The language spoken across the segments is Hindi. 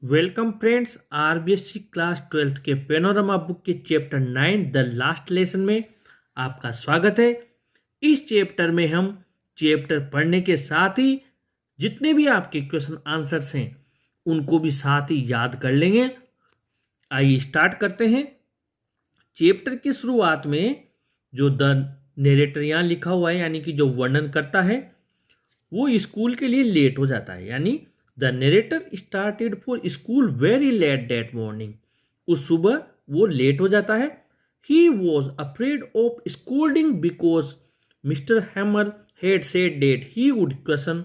Welcome friends, RBSC class 12th के पेनोरमा बुक के चैप्टर 9 द लास्ट लेसन में आपका स्वागत है। इस चैप्टर में हम चैप्टर पढ़ने के साथ ही जितने भी आपके क्वेश्चन आंसर्स हैं उनको भी साथ ही याद कर लेंगे। आइए स्टार्ट करते हैं। चैप्टर की शुरुआत में जो द नरेटर यहाँ लिखा हुआ है यानी कि जो वर्णन करता है वो स्कूल के लिए लेट हो जाता है, यानी the narrator started for school very late that morning. उस सुबह वो लेट हो जाता है। He was afraid of scolding because mister hammer had said that he would question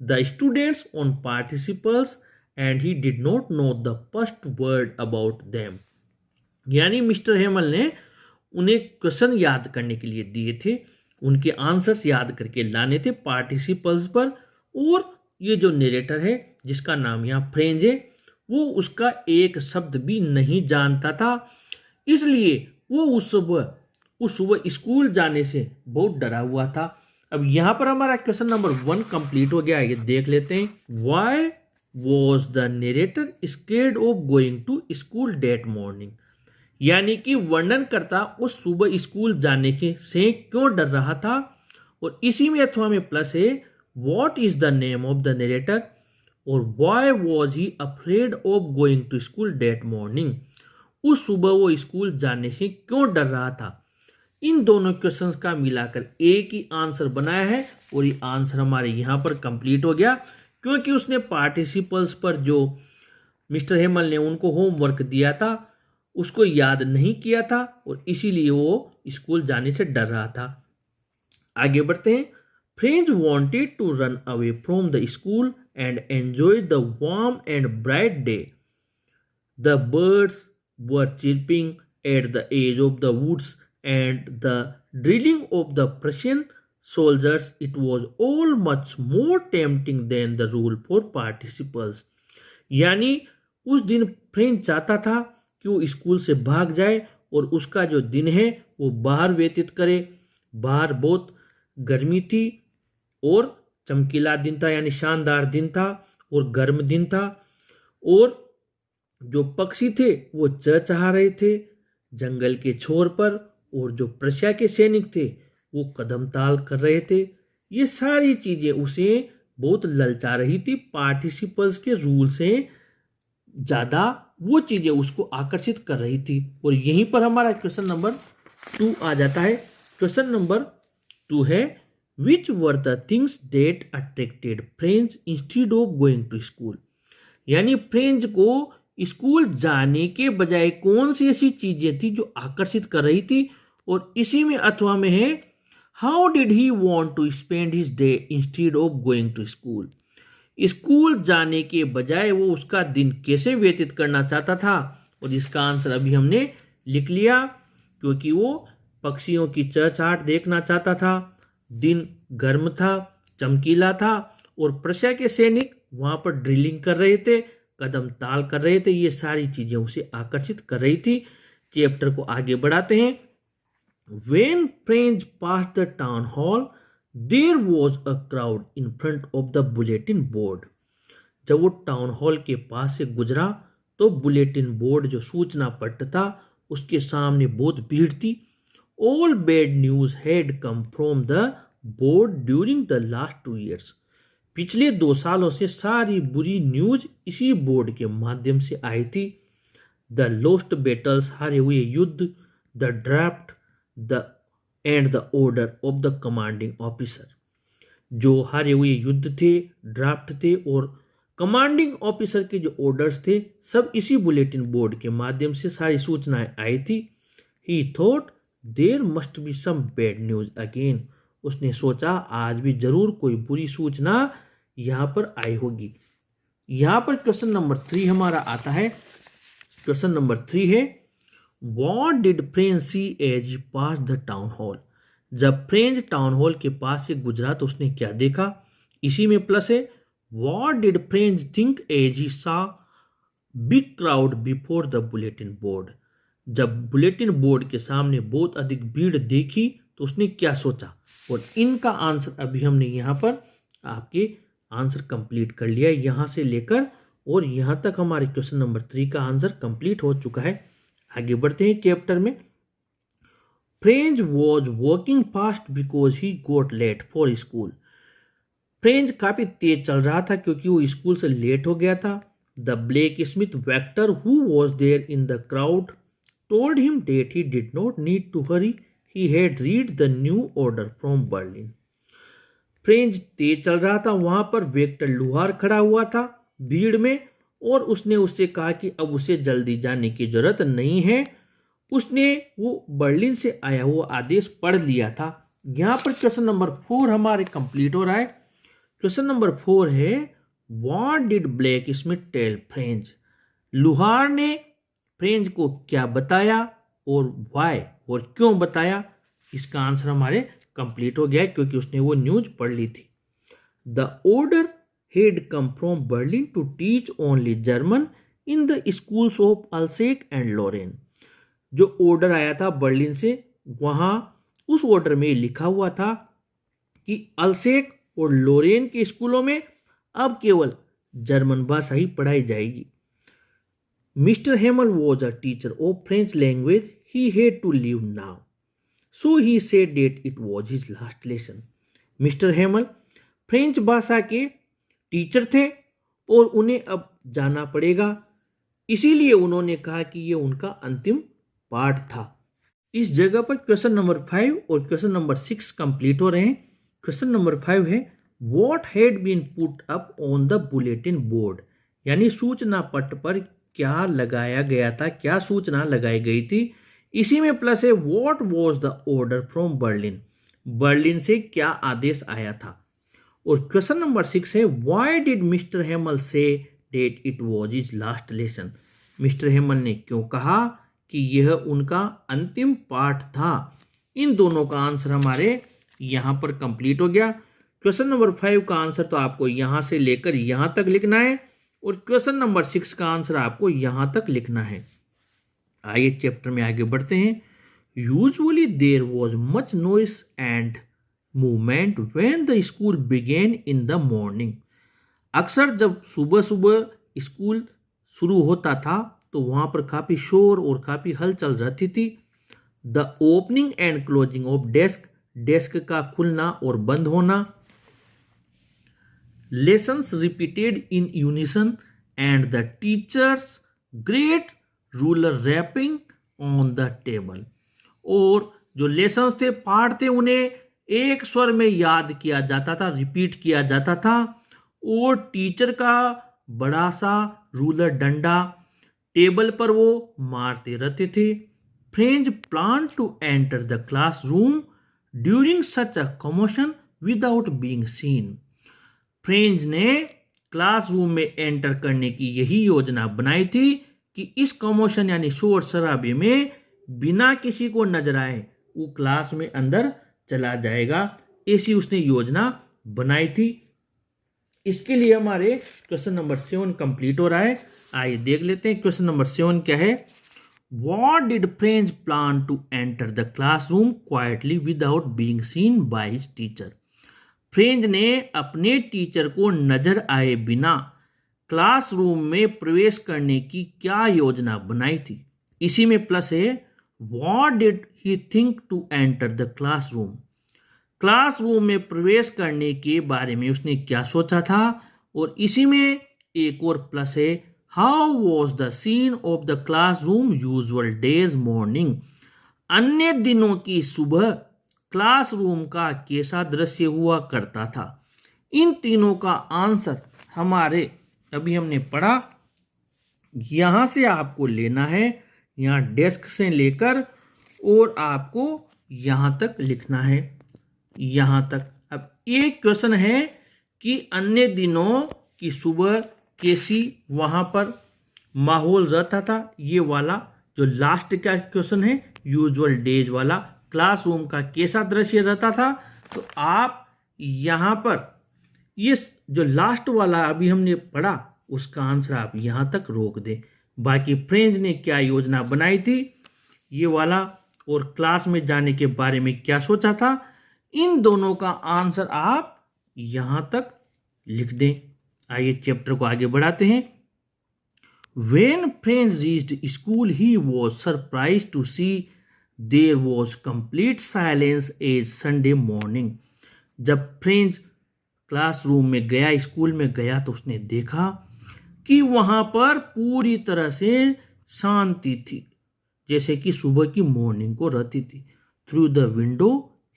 the students on participles and he did not know the first word about them। यानी मिस्टर हेमल ने उन्हें क्वेश्चन याद करने के लिए दिए थे, उनके आंसर्स याद करके लाने थे पार्टिसिपल्स पर, और ये जो नरेटर है जिसका नाम यहाँ फ्रेंच है वो उसका एक शब्द भी नहीं जानता था, इसलिए वो उस सुबह स्कूल जाने से बहुत डरा हुआ था। अब यहाँ पर हमारा क्वेश्चन नंबर 1 कंप्लीट हो गया है, ये देख लेते हैं। Why was the narrator scared of going to school that morning. यानी कि वर्णनकर्ता उस सुबह स्कूल जाने के से क्यों डर रहा था, और इसी में अथवा में प्लस है what is the name of the narrator और why was he afraid of going to school that morning. उस सुबह वो स्कूल जाने से क्यों डर रहा था। इन दोनों क्वेश्चंस का मिलाकर एक ही आंसर बनाया है और ये आंसर हमारे यहाँ पर कंप्लीट हो गया, क्योंकि उसने पार्टिसिपल्स पर जो मिस्टर हेमल ने उनको होमवर्क दिया था उसको याद नहीं किया था और इसीलिए वो स्कूल जाने से डर रहा था। आगे बढ़ते हैं। French wanted to run away from the school and enjoy the warm and bright day. The birds were chirping at the edge of the woods and the drilling of the Prussian soldiers, it was all much more tempting than the rule for participles। यानी उस दिन फ्रेंच चाहता था कि वो स्कूल से भाग जाए और उसका जो दिन है वो बाहर व्यतीत करे। बाहर बहुत गर्मी थी और चमकीला दिन था, यानी शानदार दिन था और गर्म दिन था, और जो पक्षी थे वो चहचहा रहे थे जंगल के छोर पर, और जो प्रशिया के सैनिक थे वो कदम ताल कर रहे थे। ये सारी चीजें उसे बहुत ललचा रही थी। पार्टिसिपल्स के रूल से ज्यादा वो चीजें उसको आकर्षित कर रही थी, और यहीं पर हमारा क्वेश्चन नंबर 2 आ जाता है। क्वेश्चन नंबर 2 है which were the things that attracted Franz instead of going to school. यानी फ्रेंच को स्कूल जाने के बजाय कौन सी ऐसी चीजें थी जो आकर्षित कर रही थी, और इसी में अथवा में है how did he want to spend his day instead of going to school. School जाने के बजाय वो उसका दिन कैसे व्यतीत करना चाहता था, और इसका आंसर अभी हमने लिख लिया, क्योंकि वो पक्षियों की चहचहाट देखना चाहता था। दिन गर्म था, चमकीला था, और प्रशिया के सैनिक वहां पर ड्रिलिंग कर रहे थे, कदम ताल कर रहे थे। ये सारी चीजें उसे आकर्षित कर रही थी। चैप्टर को आगे बढ़ाते हैं। When French passed the town hall, there was a crowd in front of the bulletin board। जब वो टाउन हॉल के पास से गुजरा तो बुलेटिन बोर्ड जो सूचना पट्ट था उसके सामने बहुत भीड़ थी। All bad news had come from the board during the last 2 years। पिछले 2 सालों से सारी बुरी न्यूज इसी बोर्ड के माध्यम से आई थी। द लोस्ट बैटल्स, हारे हुए युद्ध, the draft the end the order of the commanding officer. जो हारे हुए युद्ध थे, ड्राफ्ट थे और कमांडिंग ऑफिसर के जो ऑर्डर्स थे, सब इसी बुलेटिन बोर्ड के माध्यम से सारी सूचनाएं आई थी। He thought there must be some bad news again. उसने सोचा आज भी जरूर कोई बुरी सूचना यहाँ पर आई होगी। यहाँ पर क्वेश्चन नंबर 3 हमारा आता है। क्वेश्चन नंबर 3 है What did French see as he passed the town hall। जब फ्रेंच टाउन हॉल के पास से गुजरा तो उसने क्या देखा। इसी में प्लस है What did French think as he saw big crowd before the bulletin board। जब बुलेटिन बोर्ड के सामने बहुत अधिक भीड़ देखी तो उसने क्या सोचा, और इनका आंसर अभी हमने यहाँ पर आपके आंसर कंप्लीट कर लिया। यहाँ से लेकर और यहाँ तक हमारे क्वेश्चन नंबर 3 का आंसर कंप्लीट हो चुका है। आगे बढ़ते हैं चैप्टर में। French was walking fast because he got late for school. French काफी तेज चल रहा था क्योंकि वो स्कूल से लेट हो गया था। The blacksmith Wachter who was there in the crowd told him that he did not need to hurry. He had read the new order from Berlin. Franz तेज चल रहा था। वहां पर वेक्टर लुहार खड़ा हुआ था भीड़ में और उसने उससे कहा कि अब उसे जल्दी जाने की जरूरत नहीं है। उसने वो बर्लिन से आया हुआ आदेश पढ़ लिया था। यहां पर क्वेश्चन नंबर 4 हमारे कंप्लीट हो रहा है। क्वेश्चन नंबर 4 है what did blacksmith tell Franz. लुहार ने फ्रेंच को क्या बताया और वाई और क्यों बताया। इसका आंसर हमारे कंप्लीट हो गया है क्योंकि उसने वो न्यूज पढ़ ली थी। The order had come from Berlin to teach only German in the schools of Alsace and Lorraine. जो ऑर्डर आया था बर्लिन से, वहां उस ऑर्डर में लिखा हुआ था कि अल्सेक और लोरेन के स्कूलों में अब केवल जर्मन भाषा ही पढ़ाई जाएगी। Mr. Hamel was a teacher of French language. He had to leave now. So he said that it was his last lesson. Mr. Hamel French भाषा के टीचर थे और उन्हें अब जाना पड़ेगा, इसीलिए उन्होंने कहा कि यह उनका अंतिम पाठ था। इस जगह पर क्वेश्चन नंबर 5 और क्वेश्चन नंबर 6 कंप्लीट हो रहे हैं। क्वेश्चन नंबर 5 है what had been put up on the bulletin board, यानी सूचना पट पर क्या लगाया गया था, क्या सूचना लगाई गई थी। इसी में प्लस है what was the order from Berlin, Berlin से क्या आदेश आया था। और क्वेश्चन नंबर 6 है why did Mister Hamel say that it was his last lesson. Mister Hamel ने क्यों कहा कि यह उनका अंतिम पाठ था। इन दोनों का आंसर हमारे यहां पर कंप्लीट हो गया। क्वेश्चन नंबर 5 का आंसर तो आपको यहां से लेकर यहां तक लिखना है और क्वेश्चन नंबर 6 का आंसर आपको यहां तक लिखना है। आइए चैप्टर में आगे बढ़ते हैं। Usually there was much noise and movement when the school began in the morning. अक्सर जब सुबह सुबह स्कूल शुरू होता था तो वहां पर काफी शोर और काफी हलचल रहती थी। The opening and closing of desk, desk का खुलना और बंद होना। Lessons repeated in unison and the teacher's great ruler rapping on the table. और जो लेसन्स थे, पाठ थे, उन्हें एक स्वर में याद किया जाता था, रिपीट किया जाता था। और टीचर का बड़ा सा रूलर डंडा टेबल पर वो मारते रहते थे। French plan to enter the classroom during such a commotion without being seen. French ने क्लासरूम में एंटर करने की यही योजना बनाई थी कि इस कमोशन यानी शोर शराबे में बिना किसी को नजर आए वो क्लास में अंदर चला जाएगा। ऐसी उसने योजना बनाई थी। इसके लिए हमारे क्वेश्चन नंबर 7 कंप्लीट हो रहा है। आइए देख लेते हैं क्वेश्चन नंबर 7 क्या है। What did French plan to enter the classroom quietly without being seen by his teacher. French ने अपने टीचर को नजर आए बिना क्लासरूम में प्रवेश करने की क्या योजना बनाई थी। इसी में प्लस है what did he think to enter the classroom. Classroom में प्रवेश करने के बारे में उसने क्या सोचा था। और इसी में एक और प्लस है how was the scene of the classroom usual days morning. अन्य दिनों की सुबह क्लासरूम का कैसा दृश्य हुआ करता था। इन तीनों का आंसर हमारे अभी हमने पढ़ा, यहां से आपको लेना है, यहां डेस्क से लेकर और आपको यहां तक लिखना है, यहां तक। अब एक क्वेश्चन है कि अन्य दिनों की सुबह कैसी वहां पर माहौल रहता था। ये वाला जो लास्ट का क्वेश्चन है यूजुअल डेज वाला, क्लासरूम का कैसा दृश्य रहता था। तो आप यहां पर ये जो लास्ट वाला अभी हमने पढ़ा उसका आंसर आप यहां तक रोक दें। बाकी फ्रेंच ने क्या योजना बनाई थी ये वाला और क्लास में जाने के बारे में क्या सोचा था, इन दोनों का आंसर आप यहां तक लिख दें। आइए चैप्टर को आगे बढ़ाते हैं। When Prince reached school, he was surprised to see there was complete silence as Sunday morning. जब प्रिंस क्लासरूम में गया, स्कूल में गया, तो उसने देखा कि वहां पर पूरी तरह से शांति थी, जैसे कि सुबह की मॉर्निंग को रहती थी. Through the window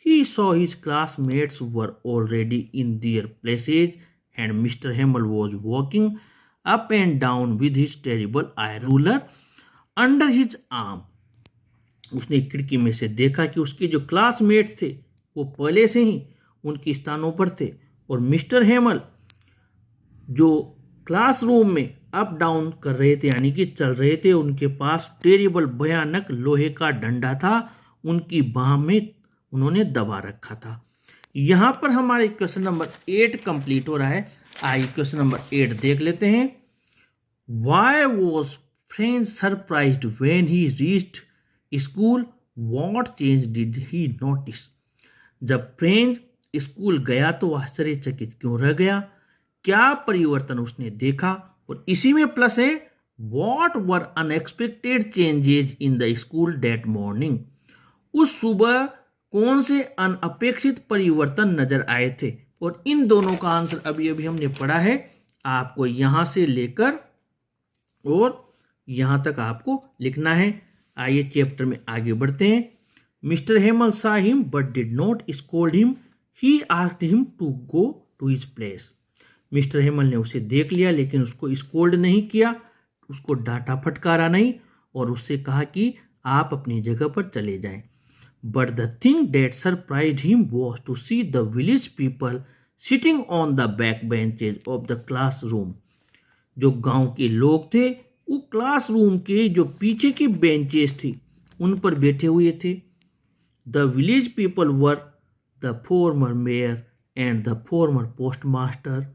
he saw his classmates were already in their places and Mister Hamel was walking up and down with his terrible iron ruler under his arm. उसने खिड़की में से देखा कि उसके जो क्लासमेट्स थे वो पहले से ही उनके स्थानों पर थे, और मिस्टर हेमल जो क्लासरूम में अप डाउन कर रहे थे, यानी कि चल रहे थे, उनके पास टेरिबल भयानक लोहे का डंडा था, उनकी बाह में उन्होंने दबा रखा था. यहां पर हमारे क्वेश्चन नंबर 8 कंप्लीट हो रहा है. आइए क्वेश्चन नंबर 8 देख लेते हैं. Why was French surprised when he reached school, what change did he notice. जब फ्रेंच स्कूल गया तो आश्चर्यचकित क्यों रह गया, क्या परिवर्तन उसने देखा. और इसी में प्लस है what were unexpected changes in the school that morning. उस सुबह कौन से अनअपेक्षित परिवर्तन नजर आए थे. और इन दोनों का आंसर अभी अभी हमने पढ़ा है. आपको यहां से लेकर और यहां तक आपको लिखना है. आइए चैप्टर में आगे बढ़ते हैं. Mister Hamel saw him but did not scold him. He asked him to go to his place. Mister Hamel ने उसे देख लिया लेकिन उसको स्कोल्ड नहीं किया, उसको डांटा फटकारा नहीं, और उससे कहा कि आप अपनी जगह पर चले जाएं. But the thing that surprised him was to see the village people sitting on the back benches of the classroom. जो गांव के लोग थे वो क्लासरूम के जो पीछे की बेंचेस थी उन पर बैठे हुए थे. The village people were the former mayor and the former postmaster.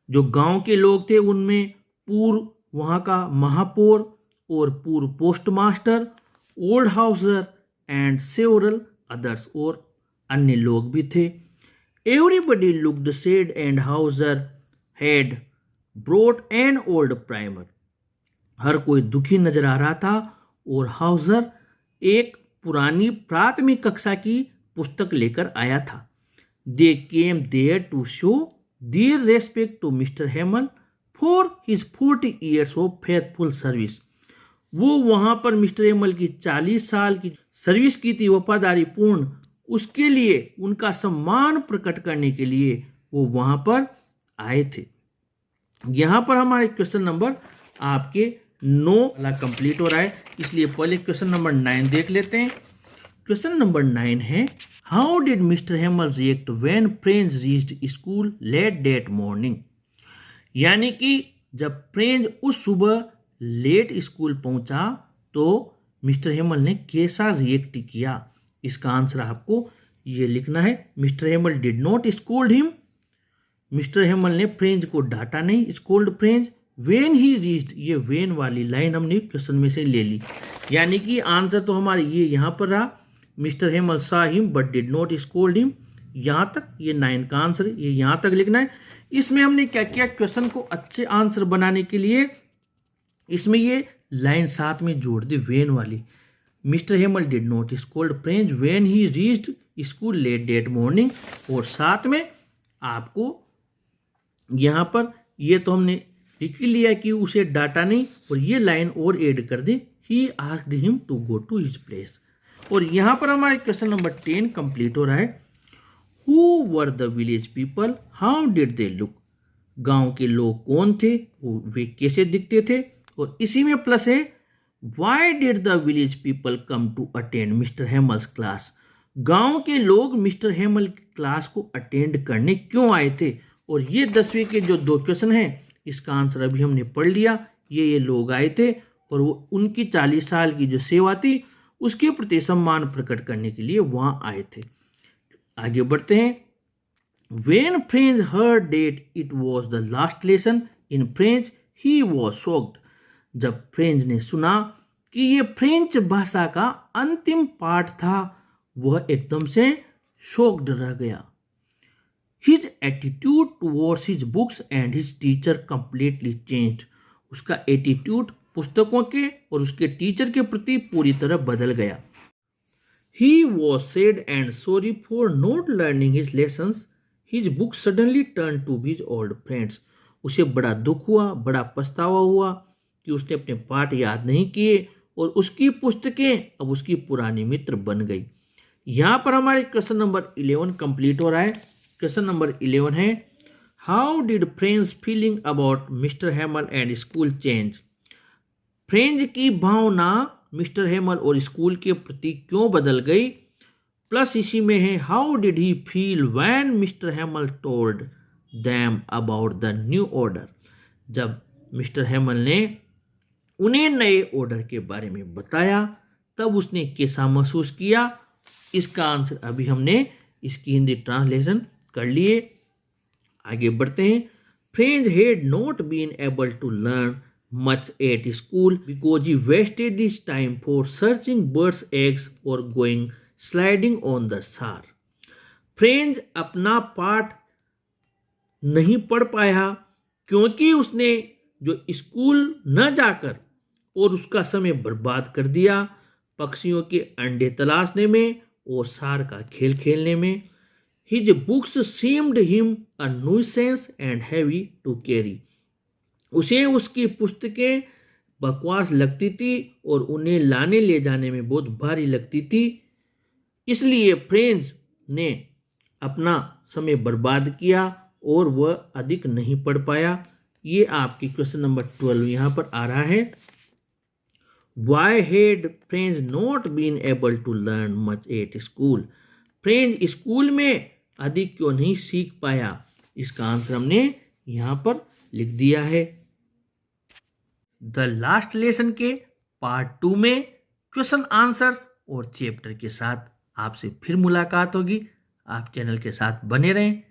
जो गांव के लोग थे उनमें पूर्व वहाँ का महापौर और पूर्व postmaster, old Hauser and several others, और अन्य लोग भी थे. Everybody looked sad and Hauser had brought an old primer. हर कोई दुखी नजर आ रहा था और हाउसर एक पुरानी प्राथमिक कक्षा की पुस्तक लेकर आया था. They came there to show their respect to Mister Hamel for his 40 years of faithful service. वो वहां पर मिस्टर हेमल की 40 साल की सर्विस की थी, वफादारी पूर्ण, उसके लिए उनका सम्मान प्रकट करने के लिए वो वहां पर आए थे. यहां पर हमारे क्वेश्चन नंबर आपके 9 वाला कंप्लीट हो रहा है, इसलिए पहले क्वेश्चन नंबर 9 देख लेते हैं. क्वेश्चन नंबर 9 है how did Mister Hamel react when Franz reached school late that morning. यानी कि जब फ्रेंच उस सुबह लेट स्कूल पहुंचा तो मिस्टर हेमल ने कैसा रिएक्ट किया. इसका आंसर आपको ये लिखना है. Mister Hamel did not scold him. Mister Hamel ने फ्रेंच को डांटा नहीं, scold Franz. When he reached, ये वेन वाली लाइन हमने क्वेश्चन में से ले ली, यानी कि आंसर तो हमारे ये यहाँ पर रहा. Mister Hamel saw him but did not scold him. यहाँ तक ये 9 का आंसर, ये यहाँ तक लिखना है. इसमें हमने क्या किया, क्वेश्चन को अच्छे आंसर बनाने के लिए इसमें ये लाइन साथ में जोड़ दी वेन वाली. Mister Hamel did not scold Franz when he reached school late that morning. और साथ में आपको यहाँ पर ये तो हमने लिख लिया कि उसे डाटा नहीं, और ये लाइन और ऐड कर दी, he asked him to go to his place. और यहाँ पर हमारे क्वेश्चन नंबर 10 कंप्लीट हो रहा है. Who were the village people, how did they look. गांव के लोग कौन थे, वे कैसे दिखते थे. और इसी में प्लस है why did the village people come to attend Mister Hamel's class. गांव के लोग मिस्टर हेमल की क्लास को अटेंड करने क्यों आए थे. और ये 10वीं के जो 2 क्वेश्चन हैं इसका आंसर अभी हमने पढ़ लिया. ये लोग आए थे और वो उनकी 40 साल की जो सेवा थी उसके प्रति सम्मान प्रकट करने के लिए वहां आए थे. आगे बढ़ते हैं. When French heard that it was the last lesson in French he was shocked. जब फ्रेंच ने सुना कि ये फ्रेंच भाषा का अंतिम पाठ था वह एकदम से शॉक्ड रह गया. His attitude towards his books and his teacher completely changed. उसका एटीट्यूड पुस्तकों के और उसके टीचर के प्रति पूरी तरह बदल गया। He was sad and sorry for not learning his lessons. His book suddenly turned to his old friends. उसे बड़ा दुख हुआ, बड़ा पछतावा हुआ कि उसने अपने पाठ याद नहीं किए और उसकी पुस्तकें अब उसकी पुरानी मित्र बन गई। यहाँ पर हमारे क्वेश्चन नंबर 11 कंप्लीट हो रहा है। क्वेश्चन नंबर 11 है, how did Franz feeling about Mister Hamel and school change? Franz की भावना मिस्टर हेमल और स्कूल के प्रति क्यों बदल गई? प्लस इसी में है, how did he feel when Mister Hamel told them about the new order? जब मिस्टर हेमल ने उन्हें नए ऑर्डर के बारे में बताया तब उसने कैसा महसूस किया? इसका आंसर अभी हमने इसकी हिंदी ट्रांसलेशन कर लिए। आगे बढ़ते हैं। Friends had not been able to learn much at school because he wasted his time for searching birds' eggs or going sliding on the shore. Friends अपना पाठ नहीं पढ़ पाया क्योंकि उसने जो स्कूल न जाकर और उसका समय बर्बाद कर दिया पक्षियों के अंडे तलाशने में और सार का खेल खेलने में। His books seemed him a nuisance and heavy to carry. उसे उसकी पुस्तकें बकवास लगती थी और उन्हें लाने ले जाने में बहुत भारी लगती थी। इसलिए फ्रेंड्स ने अपना समय बर्बाद किया और वह अधिक नहीं पढ़ पाया। ये आपकी क्वेश्चन नंबर 12 यहाँ पर आ रहा है। Why had friends not been able to learn much at school? Friends school में अधिक क्यों नहीं सीख पाया? इसका आंसर हमने यहाँ पर लिख दिया है। द लास्ट लेसन के पार्ट 2 में क्वेश्चन आंसर्स और चैप्टर के साथ आपसे फिर मुलाकात होगी। आप चैनल के साथ बने रहें,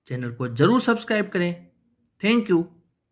चैनल को जरूर सब्सक्राइब करें। Thank you.